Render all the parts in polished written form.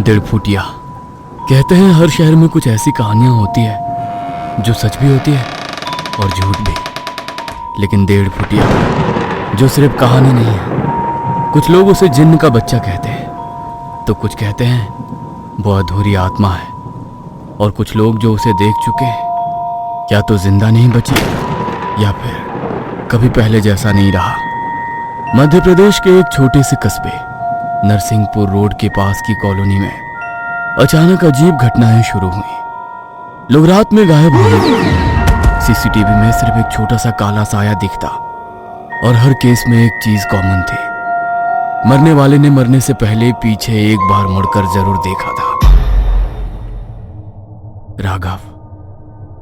डेढ़ फुटिया। कहते हैं हर शहर में कुछ ऐसी कहानियां होती है जो सच भी होती है और झूठ भी, लेकिन डेढ़ फुटिया जो सिर्फ कहानी नहीं है। कुछ लोग उसे जिन्न का बच्चा कहते हैं, तो कुछ कहते हैं वो अधूरी आत्मा है, और कुछ लोग जो उसे देख चुके या तो जिंदा नहीं बचे या फिर कभी पहले जैसा नहीं रहा। मध्य प्रदेश के एक छोटे से कस्बे नरसिंहपुर रोड के पास की कॉलोनी में अचानक अजीब घटनाएं शुरू हुई। लोग रात में गायब होने लगे। सीसीटीवी में सिर्फ एक छोटा सा काला साया दिखता, और हर केस में एक चीज कॉमन थी। मरने वाले ने मरने से पहले पीछे एक बार मुड़कर जरूर देखा था। राघव,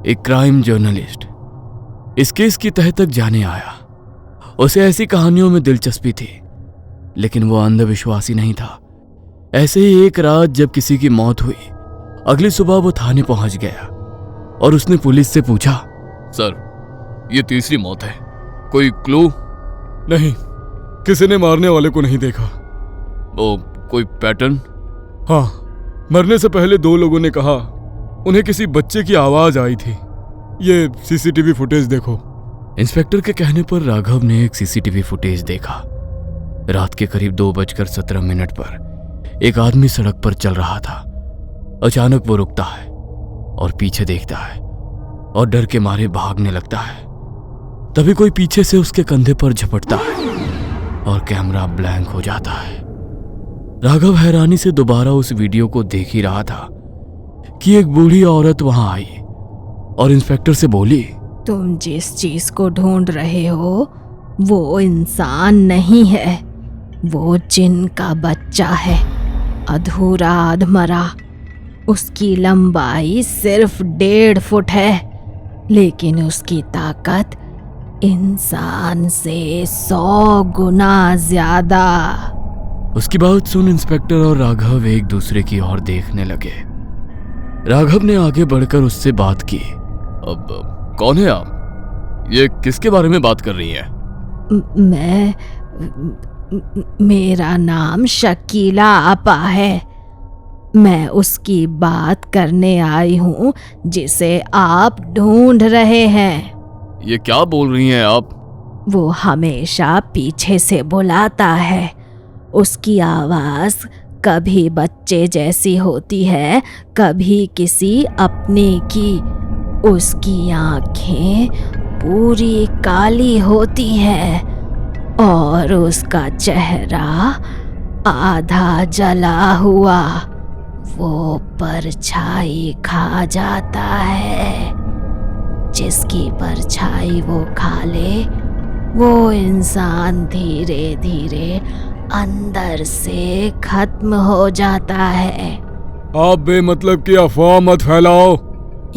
एक क्राइम जर्नलिस्ट, इस केस की तह तक जाने आया। उसे ऐसी कहानियों में दिलचस्पी थी, लेकिन वो अंधविश्वासी नहीं था। ऐसे ही एक रात जब किसी की मौत हुई, अगली सुबह वो थाने पहुंच गया और उसने पुलिस से पूछा, सर, ये तीसरी मौत है, कोई क्लू? नहीं, किसी ने मारने वाले को नहीं देखा। वो कोई पैटर्न? हाँ, मरने से पहले दो लोगों ने कहा उन्हें किसी बच्चे की आवाज आई थी। ये सीसीटीवी फुटेज देखो। इंस्पेक्टर के कहने पर राघव ने एक सीसीटीवी फुटेज देखा। रात के करीब 2:17 पर एक आदमी सड़क पर चल रहा था। अचानक वो रुकता है और पीछे देखता है और डर के मारे भागने लगता है। तभी कोई पीछे से उसके कंधे पर झपटता है और कैमरा ब्लैंक हो जाता है। राघव हैरानी से दोबारा उस वीडियो को देख ही रहा था कि एक बूढ़ी औरत वहां आई और इंस्पेक्टर से बोली, तुम जिस चीज को ढूंढ रहे हो वो इंसान नहीं है, वो जिन्न का बच्चा है, अधूरा अधमरा। उसकी लंबाई सिर्फ 1.5 फुट है, लेकिन उसकी ताकत इंसान से 100 गुना ज्यादा। उसकी बात सुन इंस्पेक्टर और राघव एक दूसरे की ओर देखने लगे। राघव ने आगे बढ़कर उससे बात की। अब कौन है आप? ये किसके बारे में बात कर रही हैं? मेरा नाम शकीला आपा है। मैं उसकी बात करने आई हूँ जिसे आप ढूंढ रहे हैं। ये क्या बोल रही हैं आप? वो हमेशा पीछे से बुलाता है। उसकी आवाज कभी बच्चे जैसी होती है, कभी किसी अपने की। उसकी आंखें पूरी काली होती हैं और उसका चेहरा आधा जला हुआ। वो परछाई खा जाता है। जिसकी परछाई वो खा ले, वो इंसान धीरे धीरे अंदर से खत्म हो जाता है। आप बेमतलब की अफवाह मत फैलाओ।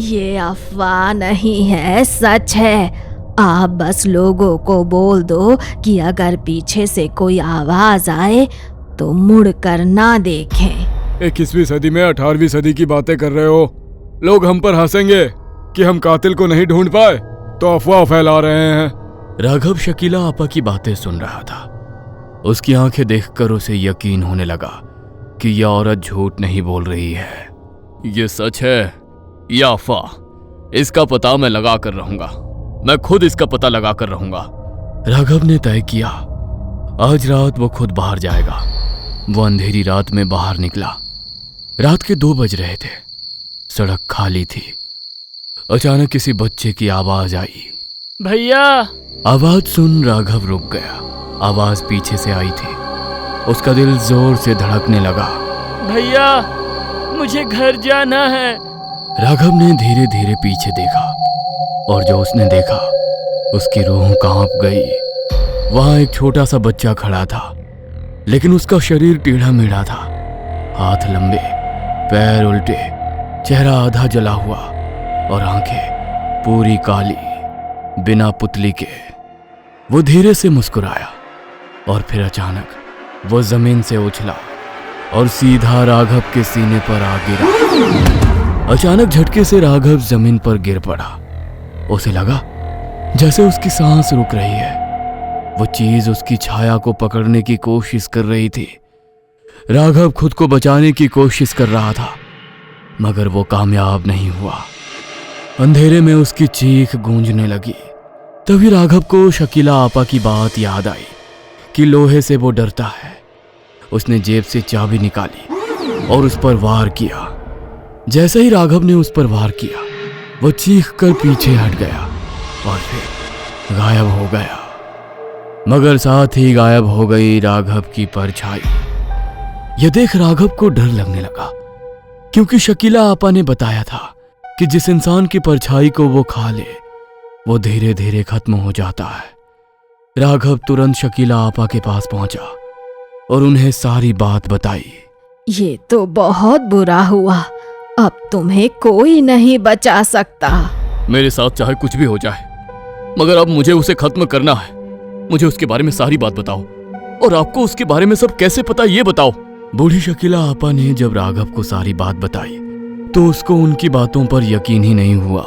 ये अफवाह नहीं है, सच है। आप बस लोगों को बोल दो कि अगर पीछे से कोई आवाज आए तो मुड़ कर ना देखें। 21वीं सदी में 18वीं सदी की बातें कर रहे हो। लोग हम पर हंसेंगे कि हम कातिल को नहीं ढूंढ पाए, तो अफवाह फैला रहे हैं। राघव शकीला आपा की बातें सुन रहा था। उसकी आंखें देखकर उसे यकीन होने लगा कि यह औरत झूठ नहीं बोल रही है। ये सच है या अफवाह? इसका पता मैं लगा कर रहूंगा। मैं खुद इसका पता लगा कर रहूंगा। राघव ने तय किया, आज रात वो खुद बाहर जाएगा। वो अंधेरी रात में बाहर निकला। रात के 2 बज रहे थे। सड़क खाली थी। अचानक किसी बच्चे की आवाज आई, भैया। आवाज सुन राघव रुक गया। आवाज पीछे से आई थी। उसका दिल जोर से धड़कने लगा। भैया, मुझे घर जाना है। राघव ने धीरे धीरे पीछे देखा और जो उसने देखा उसकी रूह कांप गई। वहां एक छोटा सा बच्चा खड़ा था, लेकिन उसका शरीर टेढ़ा मेढ़ा था। हाथ लंबे, पैर उल्टे, चेहरा आधा जला हुआ और आंखें पूरी काली, बिना पुतली के। वो धीरे से मुस्कुराया और फिर अचानक वो जमीन से उछला और सीधा राघव के सीने पर आ गिरा। अचानक झटके से राघव जमीन पर गिर पड़ा। उसे लगा जैसे उसकी सांस रुक रही है। वो चीज उसकी छाया को पकड़ने की कोशिश कर रही थी। राघव खुद को बचाने की कोशिश कर रहा था, मगर वो कामयाब नहीं हुआ। अंधेरे में उसकी चीख गूंजने लगी। तभी राघव को शकीला आपा की बात याद आई कि लोहे से वो डरता है। उसने जेब से चाबी निकाली और उस पर वार किया। जैसे ही राघव ने उस पर वार किया, वो चीख कर पीछे हट गया और फिर गायब हो गया। मगर साथ ही गायब हो गई राघव की परछाई। यह देख राघव को डर लगने लगा, क्योंकि शकीला आपा ने बताया था कि जिस इंसान की परछाई को वो खा ले, वो धीरे धीरे खत्म हो जाता है। राघव तुरंत शकीला आपा के पास पहुंचा और उन्हें सारी बात बताई। ये तो बहुत बुरा हुआ, अब तुम्हें कोई नहीं बचा सकता। मेरे साथ चाहे कुछ भी हो जाए, मगर अब मुझे उसे खत्म करना है। मुझे उसके बारे में सारी बात बताओ, और आपको उसके बारे में सब कैसे पता ये बताओ। बूढ़ी शकीला आपा ने जब राघव को सारी बात बताई तो उसको उनकी बातों पर यकीन ही नहीं हुआ।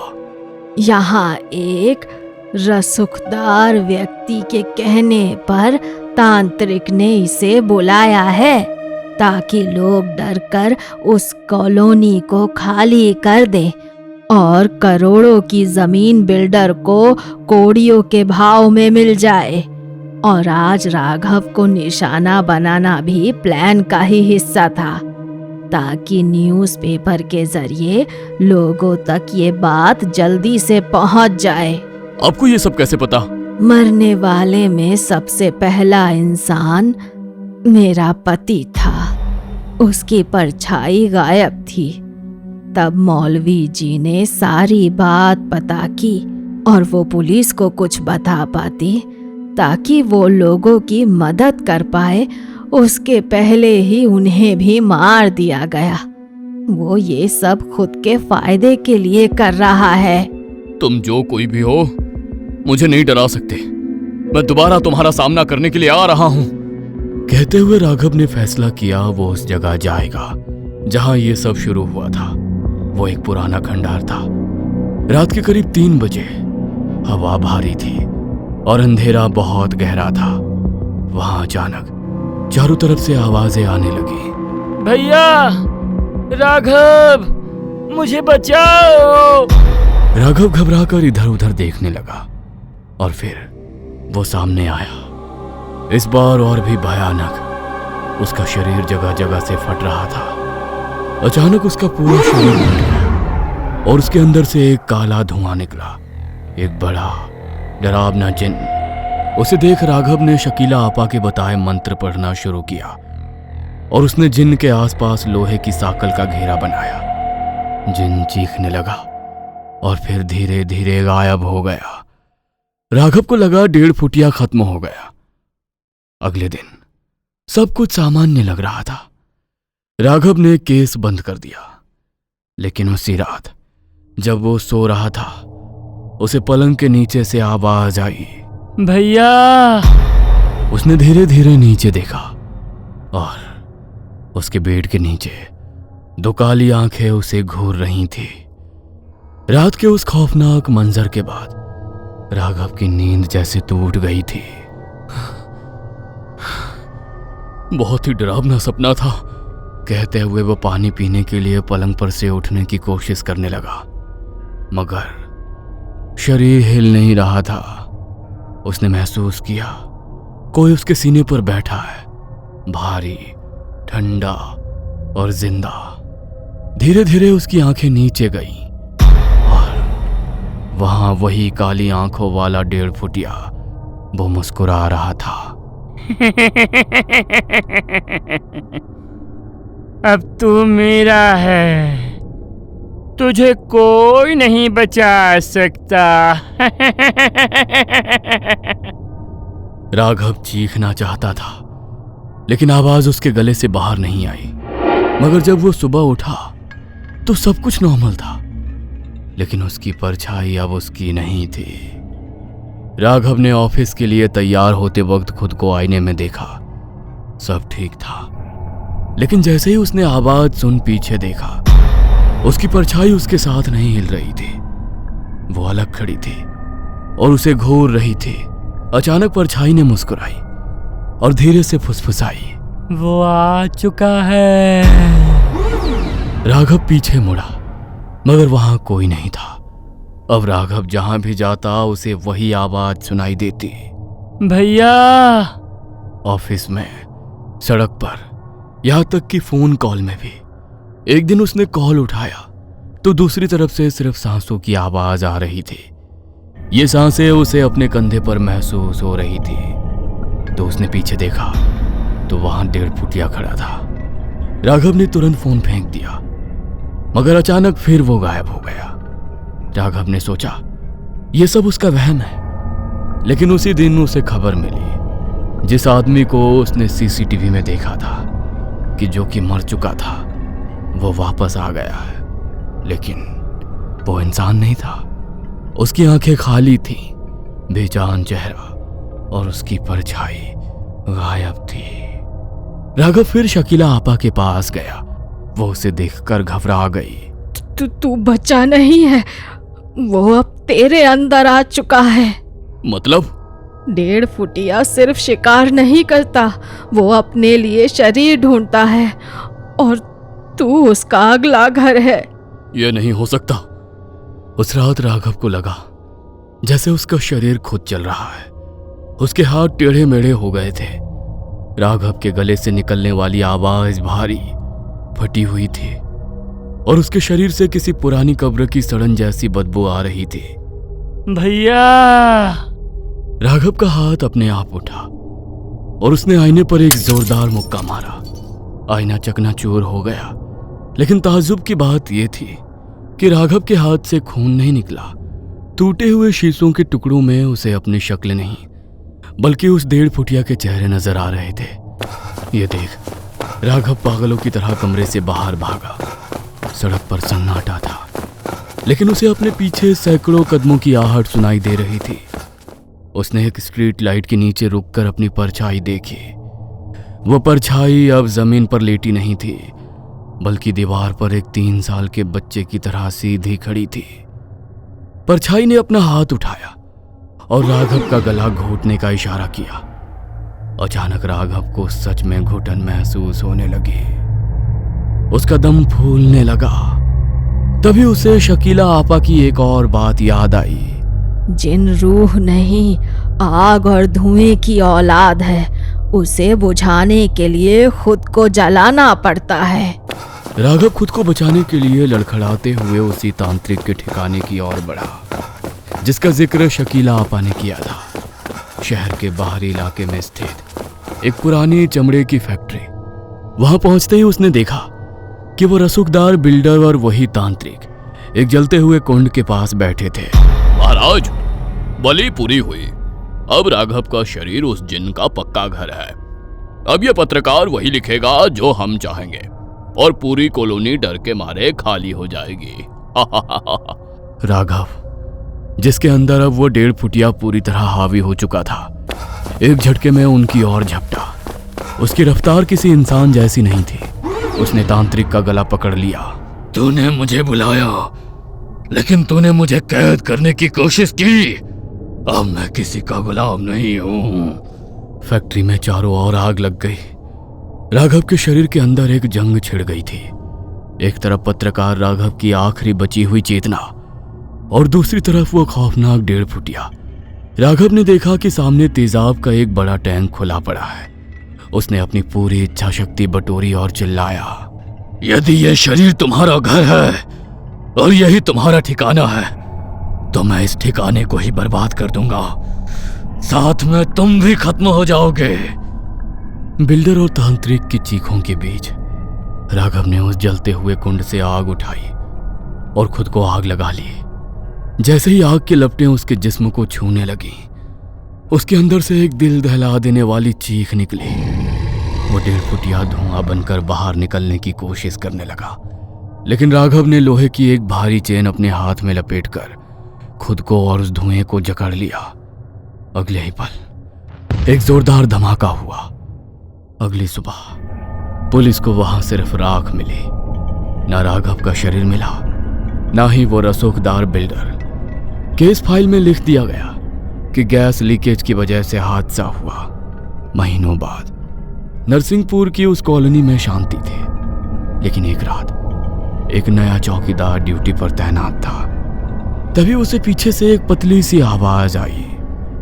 यहाँ एक रसूखदार व्यक्ति के कहने पर तांत्रिक ने इसे बुलाया है, ताकि लोग डरकर उस कॉलोनी को खाली कर दे और करोड़ों की जमीन बिल्डर को कौड़ियों के भाव में मिल जाए। और आज राघव को निशाना बनाना भी प्लान का ही हिस्सा था, ताकि न्यूज़पेपर के जरिए लोगों तक ये बात जल्दी से पहुंच जाए। आपको ये सब कैसे पता? मरने वाले में सबसे पहला इंसान मेरा पति था। उसकी परछाई गायब थी। तब मौलवी जी ने सारी बात पता की और वो पुलिस को कुछ बता पाती, ताकि वो लोगों की मदद कर पाए। उसके पहले ही उन्हें भी मार दिया गया। वो ये सब खुद के फायदे के लिए कर रहा है। तुम जो कोई भी हो, मुझे नहीं डरा सकते। मैं दोबारा तुम्हारा सामना करने के लिए आ रहा हूँ। कहते हुए राघव ने फैसला किया वो उस जगह जाएगा जहां ये सब शुरू हुआ था। वो एक पुराना खंडहर था। रात के करीब 3 बजे। हवा भारी थी और अंधेरा बहुत गहरा था। वहां अचानक चारों तरफ से आवाजें आने लगी। भैया, राघव, मुझे बचाओ। राघव घबराकर इधर उधर देखने लगा और फिर वो सामने आया। इस बार और भी भयानक। उसका शरीर जगह जगह से फट रहा था। अचानक उसका पूरा शरीर फट गया और उसके अंदर से एक काला धुआं निकला। एक बड़ा डरावना जिन। उसे देख राघव ने शकीला आपा के बताए मंत्र पढ़ना शुरू किया और उसने जिन के आसपास लोहे की साकल का घेरा बनाया। जिन चीखने लगा और फिर धीरे धीरे गायब हो गया। राघव को लगा 1.5 फुटिया खत्म हो गया। अगले दिन सब कुछ सामान्य लग रहा था। राघव ने केस बंद कर दिया। लेकिन उसी रात जब वो सो रहा था, उसे पलंग के नीचे से आवाज आई। भैया। उसने धीरे धीरे नीचे देखा और उसके बेड के नीचे 2 काली आंखें उसे घूर रही थी। रात के उस खौफनाक मंजर के बाद राघव की नींद जैसे टूट गई थी। बहुत ही डरावना सपना था। कहते हुए वो पानी पीने के लिए पलंग पर से उठने की कोशिश करने लगा, मगर शरीर हिल नहीं रहा था। उसने महसूस किया कोई उसके सीने पर बैठा है, भारी, ठंडा और जिंदा। धीरे धीरे उसकी आंखें नीचे गईं और वहां वही काली आंखों वाला 1.5 फुटिया वो मुस्कुरा रहा था। अब तू मेरा है, तुझे कोई नहीं बचा सकता। राघव चीखना चाहता था, लेकिन आवाज उसके गले से बाहर नहीं आई। मगर जब वो सुबह उठा तो सब कुछ नॉर्मल था, लेकिन उसकी परछाई अब उसकी नहीं थी। राघव ने ऑफिस के लिए तैयार होते वक्त खुद को आईने में देखा। सब ठीक था, लेकिन जैसे ही उसने आवाज सुन पीछे देखा, उसकी परछाई उसके साथ नहीं हिल रही थी। वो अलग खड़ी थी और उसे घूर रही थी। अचानक परछाई ने मुस्कुराई और धीरे से फुसफुसाई। वो आ चुका है। राघव पीछे मुड़ा मगर वहां कोई नहीं था। अब राघव जहां भी जाता उसे वही आवाज सुनाई देती। भैया। ऑफिस में, सड़क पर, यहां तक कि फोन कॉल में भी। एक दिन उसने कॉल उठाया तो दूसरी तरफ से सिर्फ सांसों की आवाज आ रही थी। ये सांसें उसे अपने कंधे पर महसूस हो रही थी। तो उसने पीछे देखा तो वहां 1.5 फुटिया खड़ा था। राघव ने तुरंत फोन फेंक दिया मगर अचानक फिर वो गायब हो गया। राघव ने सोचा ये सब उसका वहम है, लेकिन उसी दिन उसे खबर मिली जिस आदमी को उसने सीसीटीवी में देखा था कि जो कि मर चुका था वो वापस आ गया है। लेकिन वो इंसान नहीं था। उसकी आंखें खाली थीं, बेजान चेहरा और उसकी परछाई गायब थी। राघव फिर शकीला आपा के पास गया। वो उसे देखकर घबरा गई। तू बच्चा नहीं है, वो अब तेरे अंदर आ चुका है। मतलब? 1.5 फुटिया सिर्फ शिकार नहीं करता, वो अपने लिए शरीर ढूंढता है और तू उसका अगला घर है। यह नहीं हो सकता। उस रात राघव को लगा जैसे उसका शरीर खुद चल रहा है। उसके हाथ टेढ़े मेढ़े हो गए थे। राघव के गले से निकलने वाली आवाज भारी, फटी हुई थी और उसके शरीर से किसी पुरानी कब्र की सड़न जैसी बदबू आ रही थी। भैया। राघव का हाथ अपने आप उठा और उसने आईने पर एक जोरदार मुक्का मारा। आईना चकनाचूर हो गया। लेकिन ताज्जुब की बात यह थी कि राघव के हाथ से खून नहीं निकला। टूटे हुए शीशों के टुकड़ों में उसे अपनी शक्ल नहीं बल्कि उस 1.5 फुटिया के चेहरे नजर आ रहे थे। ये देख राघव पागलों की तरह कमरे से बाहर भागा। सड़क पर सन्नाटा था, लेकिन उसे अपने पीछे सैकड़ों कदमों की आहट सुनाई दे रही थी। उसने एक स्ट्रीट लाइट के नीचे रुककर अपनी परछाई देखी। वो परछाई अब जमीन पर लेटी नहीं थी बल्कि दीवार पर एक 3 साल के बच्चे की तरह सीधी खड़ी थी। परछाई ने अपना हाथ उठाया और राघव का गला घोटने का इशारा किया। अचानक राघव को सच में घुटन महसूस होने लगी। उसका दम फूलने लगा। तभी उसे शकीला आपा की एक और बात याद आई। जिन रूह नहीं, आग और धुएं की औलाद है, उसे बुझाने के लिए खुद को जलाना पड़ता है। राघव खुद को बचाने के लिए लड़खड़ाते हुए उसी तांत्रिक के ठिकाने की ओर बढ़ा जिसका जिक्र शकीला आपा ने किया था। शहर के बाहरी इलाके में स्थित एक पुरानी चमड़े की फैक्ट्री। वहां पहुंचते ही उसने देखा कि वो रसूखदार बिल्डर और वही तांत्रिक एक जलते हुए कुंड के पास बैठे थे। महाराज, बलि पूरी हुई। अब राघव का शरीर उस जिन का पक्का घर है। अब यह पत्रकार वही लिखेगा जो हम चाहेंगे और पूरी कॉलोनी डर के मारे खाली हो जाएगी। राघव, जिसके अंदर अब वो 1.5 फुटिया पूरी तरह हावी हो चुका था, एक झटके में उनकी ओर झपटा। उसकी रफ्तार किसी इंसान जैसी नहीं थी। उसने तांत्रिक का गला पकड़ लिया। तूने मुझे बुलाया, लेकिन तूने मुझे कैद करने की कोशिश की। अब मैं किसी का गुलाम नहीं हूं। फैक्ट्री में चारों ओर आग लग गई। राघव के शरीर के अंदर एक जंग छिड़ गई थी। एक तरफ पत्रकार राघव की आखिरी बची हुई चेतना और दूसरी तरफ वो खौफनाक 1.5 फुटिया। राघव ने देखा कि सामने तेजाब का एक बड़ा टैंक खुला पड़ा है। उसने अपनी पूरी इच्छा शक्ति बटोरी और चिल्लाया, यदि ये शरीर तुम्हारा घर है और यही तुम्हारा ठिकाना है तो मैं इस ठिकाने को ही बर्बाद कर दूंगा, साथ में तुम भी खत्म हो जाओगे। बिल्डर और तांत्रिक की चीखों के बीच राघव ने उस जलते हुए कुंड से आग उठाई और खुद को आग लगा ली। जैसे ही आग की लपटें उसके जिस्म को छूने लगी, उसके अंदर से एक दिल दहला देने वाली चीख निकली। वो 1.5 फुटिया धुआं बनकर बाहर निकलने की कोशिश करने लगा, लेकिन राघव ने लोहे की एक भारी चेन अपने हाथ में लपेटकर खुद को और उस धुएं को जकड़ लिया। अगले ही पल एक जोरदार धमाका हुआ। अगली सुबह पुलिस को वहां सिर्फ राख मिली। ना राघव का शरीर मिला, ना ही वो रसूखदार बिल्डर। केस फाइल में लिख दिया गया कि गैस लीकेज की वजह से हादसा हुआ। महीनों बाद नरसिंहपुर की उस कॉलोनी में शांति थी, लेकिन एक रात एक नया चौकीदार ड्यूटी पर तैनात था। तभी उसे पीछे से एक पतली सी आवाज आई।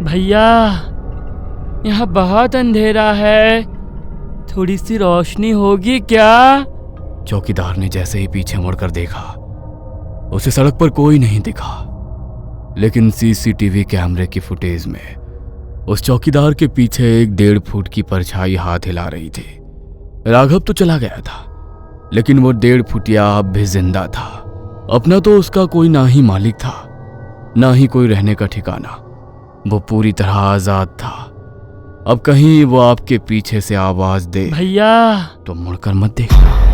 भैया, यहाँ बहुत अंधेरा है, थोड़ी सी रोशनी होगी क्या? चौकीदार ने जैसे ही पीछे मुड़कर देखा, उसे सड़क पर कोई नहीं दिखा, लेकिन सीसीटीवी कैमरे की फुटेज में उस चौकीदार के पीछे एक 1.5 फुट की परछाई हाथ हिला रही थी। राघव तो चला गया था, लेकिन वो 1.5 फुटिया अब भी जिंदा था। अपना तो उसका कोई ना ही मालिक था, ना ही कोई रहने का ठिकाना। वो पूरी तरह आजाद था। अब कहीं वो आपके पीछे से आवाज दे भैया, तो मुड़कर मत देखना।